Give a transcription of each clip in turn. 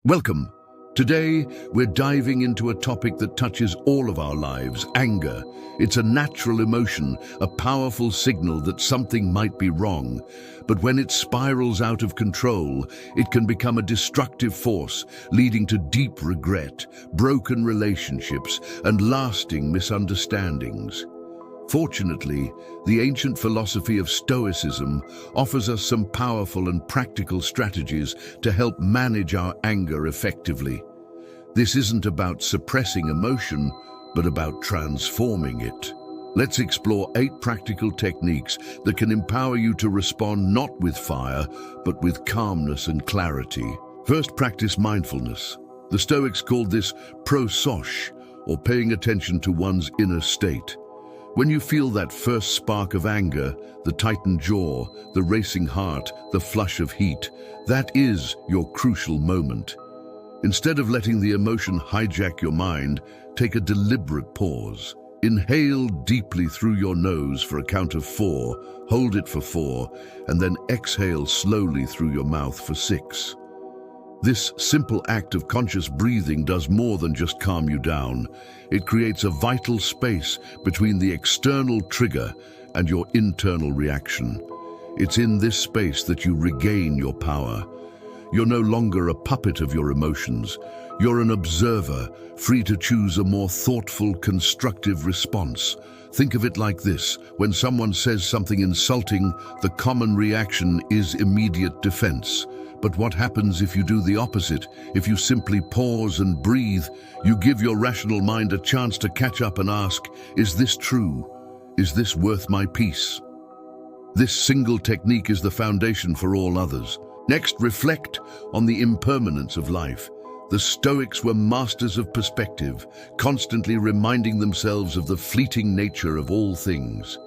Welcome. Today, we're diving into a topic that touches all of our lives, anger. It's a natural emotion, a powerful signal that something might be wrong. But when it spirals out of control, it can become a destructive force, leading to deep regret, broken relationships, and lasting misunderstandings. Fortunately, the ancient philosophy of Stoicism offers us some powerful and practical strategies to help manage our anger effectively. This isn't about suppressing emotion, but about transforming it. Let's explore 8 practical techniques that can empower you to respond not with fire, but with calmness and clarity. First, practice mindfulness. The Stoics called this Prosoche, or paying attention to one's inner state. When you feel that first spark of anger, the tightened jaw, the racing heart, the flush of heat, that is your crucial moment. Instead of letting the emotion hijack your mind, take a deliberate pause. Inhale deeply through your nose for a count of 4, hold it for 4, and then exhale slowly through your mouth for 6. This simple act of conscious breathing does more than just calm you down. It creates a vital space between the external trigger and your internal reaction. It's in this space that you regain your power. You're no longer a puppet of your emotions. You're an observer, free to choose a more thoughtful, constructive response. Think of it like this: when someone says something insulting, the common reaction is immediate defense. But what happens if you do the opposite? If you simply pause and breathe, you give your rational mind a chance to catch up and ask, is this true? Is this worth my peace? This single technique is the foundation for all others. Next, reflect on the impermanence of life. The Stoics were masters of perspective, constantly reminding themselves of the fleeting nature of all things.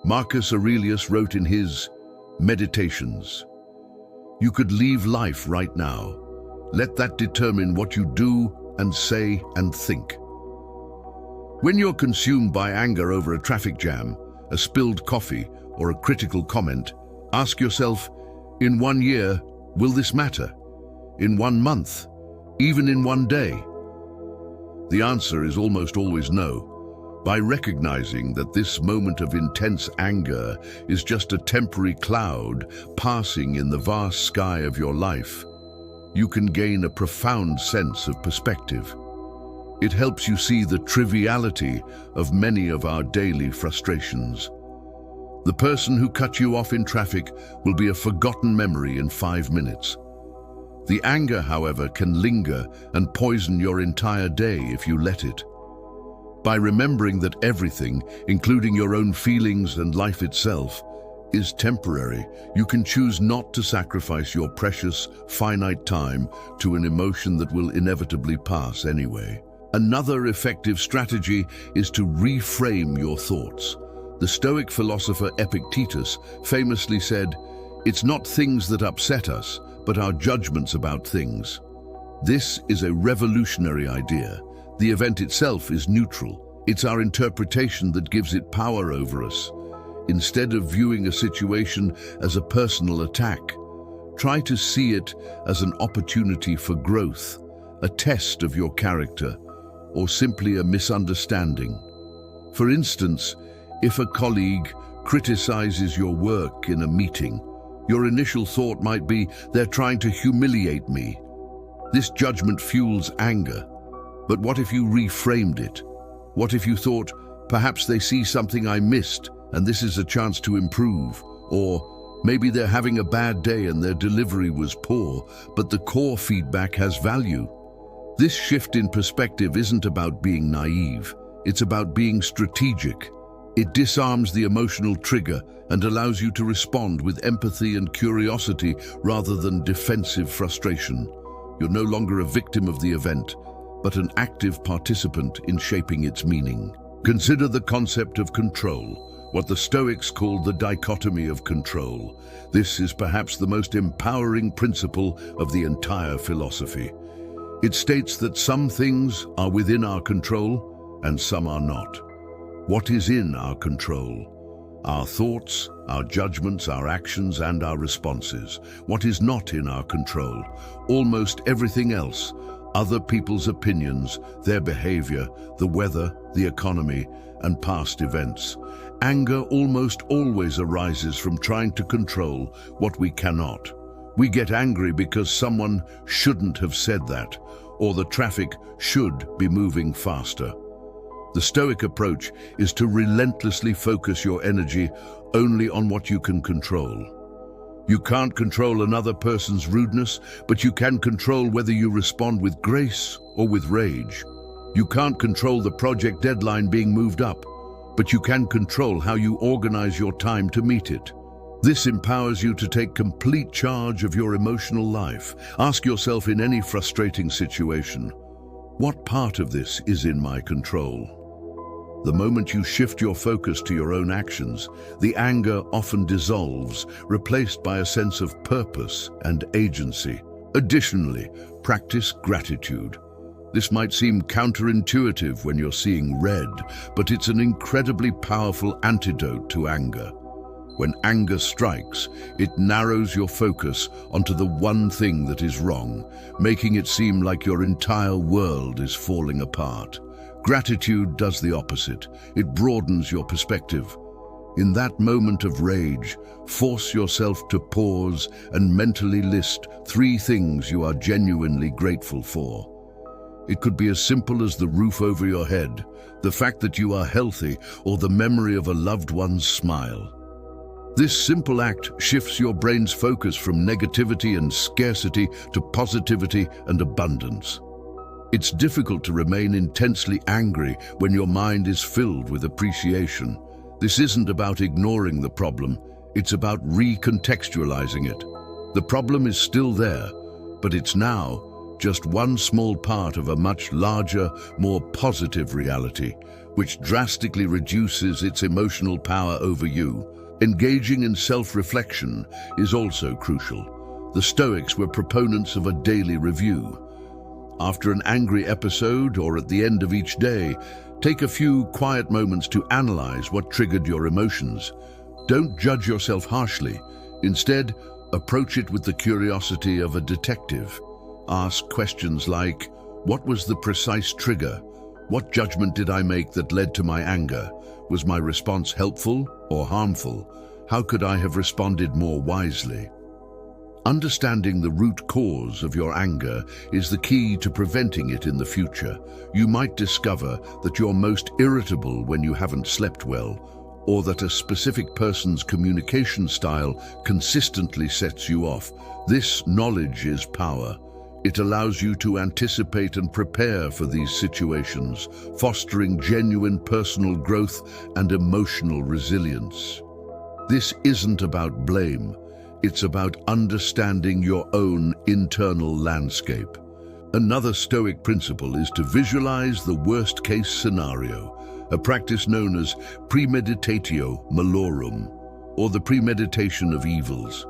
Marcus Aurelius wrote in his Meditations, "You could leave life right now. Let that determine what you do and say and think." When you're consumed by anger over a traffic jam, a spilled coffee, or a critical comment, ask yourself, in 1 year, will this matter? In 1 month? Even in 1 day? The answer is almost always no. By recognizing that this moment of intense anger is just a temporary cloud passing in the vast sky of your life, you can gain a profound sense of perspective. It helps you see the triviality of many of our daily frustrations. The person who cut you off in traffic will be a forgotten memory in 5 minutes. The anger, however, can linger and poison your entire day if you let it. By remembering that everything, including your own feelings and life itself, is temporary, you can choose not to sacrifice your precious, finite time to an emotion that will inevitably pass anyway. Another effective strategy is to reframe your thoughts. The Stoic philosopher Epictetus famously said, "It's not things that upset us, but our judgments about things." This is a revolutionary idea. The event itself is neutral. It's our interpretation that gives it power over us. Instead of viewing a situation as a personal attack, try to see it as an opportunity for growth, a test of your character, or simply a misunderstanding. For instance, if a colleague criticizes your work in a meeting, your initial thought might be, "They're trying to humiliate me." This judgment fuels anger. But what if you reframed it? What if you thought, "Perhaps they see something I missed, and this is a chance to improve"? Or maybe they're having a bad day and their delivery was poor, but the core feedback has value. This shift in perspective isn't about being naive. It's about being strategic. It disarms the emotional trigger and allows you to respond with empathy and curiosity rather than defensive frustration. You're no longer a victim of the event, but an active participant in shaping its meaning. Consider the concept of control, what the Stoics called the dichotomy of control. This is perhaps the most empowering principle of the entire philosophy. It states that some things are within our control and some are not. What is in our control? Our thoughts, our judgments, our actions, and our responses. What is not in our control? Almost everything else. Other people's opinions, their behavior, the weather, the economy, and past events. Anger almost always arises from trying to control what we cannot. We get angry because someone shouldn't have said that, or the traffic should be moving faster. The Stoic approach is to relentlessly focus your energy only on what you can control. You can't control another person's rudeness, but you can control whether you respond with grace or with rage. You can't control the project deadline being moved up, but you can control how you organize your time to meet it. This empowers you to take complete charge of your emotional life. Ask yourself in any frustrating situation, what part of this is in my control? The moment you shift your focus to your own actions, the anger often dissolves, replaced by a sense of purpose and agency. Additionally, practice gratitude. This might seem counterintuitive when you're seeing red, but it's an incredibly powerful antidote to anger. When anger strikes, it narrows your focus onto the one thing that is wrong, making it seem like your entire world is falling apart. Gratitude does the opposite. It broadens your perspective. In that moment of rage, force yourself to pause and mentally list 3 things you are genuinely grateful for. It could be as simple as the roof over your head, the fact that you are healthy, or the memory of a loved one's smile. This simple act shifts your brain's focus from negativity and scarcity to positivity and abundance. It's difficult to remain intensely angry when your mind is filled with appreciation. This isn't about ignoring the problem, it's about recontextualizing it. The problem is still there, but it's now just one small part of a much larger, more positive reality, which drastically reduces its emotional power over you. Engaging in self-reflection is also crucial. The Stoics were proponents of a daily review. After an angry episode or at the end of each day, take a few quiet moments to analyze what triggered your emotions. Don't judge yourself harshly. Instead, approach it with the curiosity of a detective. Ask questions like, what was the precise trigger? What judgment did I make that led to my anger? Was my response helpful or harmful? How could I have responded more wisely? Understanding the root cause of your anger is the key to preventing it in the future. You might discover that you're most irritable when you haven't slept well, or that a specific person's communication style consistently sets you off. This knowledge is power. It allows you to anticipate and prepare for these situations, fostering genuine personal growth and emotional resilience. This isn't about blame. It's about understanding your own internal landscape. Another Stoic principle is to visualize the worst-case scenario, a practice known as premeditatio malorum, or the premeditation of evils.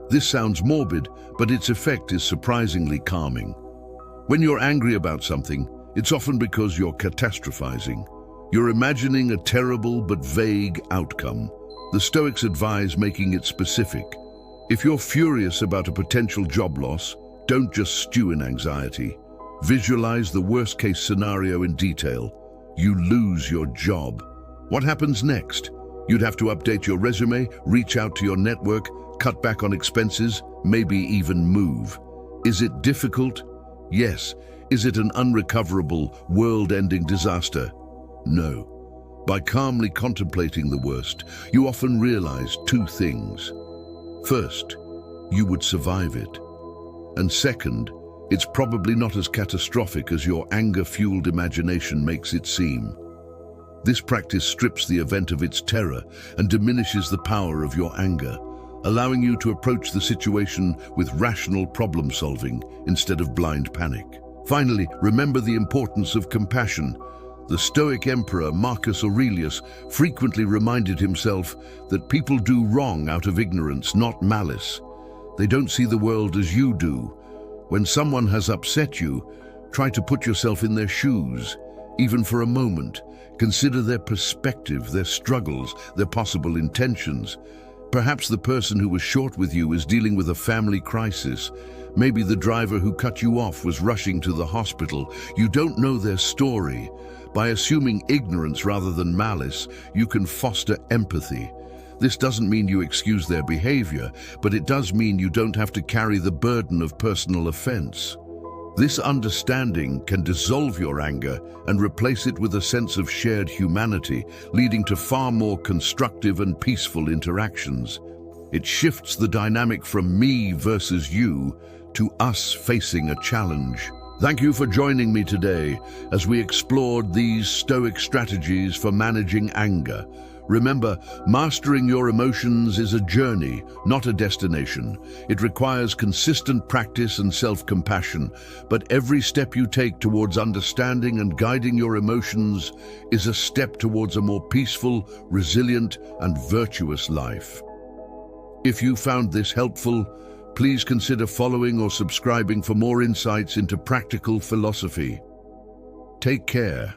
This sounds morbid, but its effect is surprisingly calming. When you're angry about something, it's often because you're catastrophizing. You're imagining a terrible but vague outcome. The Stoics advise making it specific. If you're furious about a potential job loss, don't just stew in anxiety. Visualize the worst-case scenario in detail. You lose your job. What happens next? You'd have to update your resume, reach out to your network, cut back on expenses, maybe even move. Is it difficult? Yes. Is it an unrecoverable, world-ending disaster? No. By calmly contemplating the worst, you often realize 2 things. First, you would survive it. And second, it's probably not as catastrophic as your anger-fueled imagination makes it seem. This practice strips the event of its terror and diminishes the power of your anger, allowing you to approach the situation with rational problem-solving instead of blind panic. Finally, remember the importance of compassion. The Stoic emperor Marcus Aurelius frequently reminded himself that people do wrong out of ignorance, not malice. They don't see the world as you do. When someone has upset you, try to put yourself in their shoes. even for a moment. Consider their perspective, their struggles, their possible intentions. Perhaps the person who was short with you is dealing with a family crisis. Maybe the driver who cut you off was rushing to the hospital. You don't know their story. By assuming ignorance rather than malice, you can foster empathy. This doesn't mean you excuse their behavior, but it does mean you don't have to carry the burden of personal offense. This understanding can dissolve your anger and replace it with a sense of shared humanity, leading to far more constructive and peaceful interactions. It shifts the dynamic from me versus you to us facing a challenge. Thank you for joining me today as we explored these Stoic strategies for managing anger. Remember, mastering your emotions is a journey, not a destination. It requires consistent practice and self-compassion, but every step you take towards understanding and guiding your emotions is a step towards a more peaceful, resilient, and virtuous life. If you found this helpful, please consider following or subscribing for more insights into practical philosophy. Take care.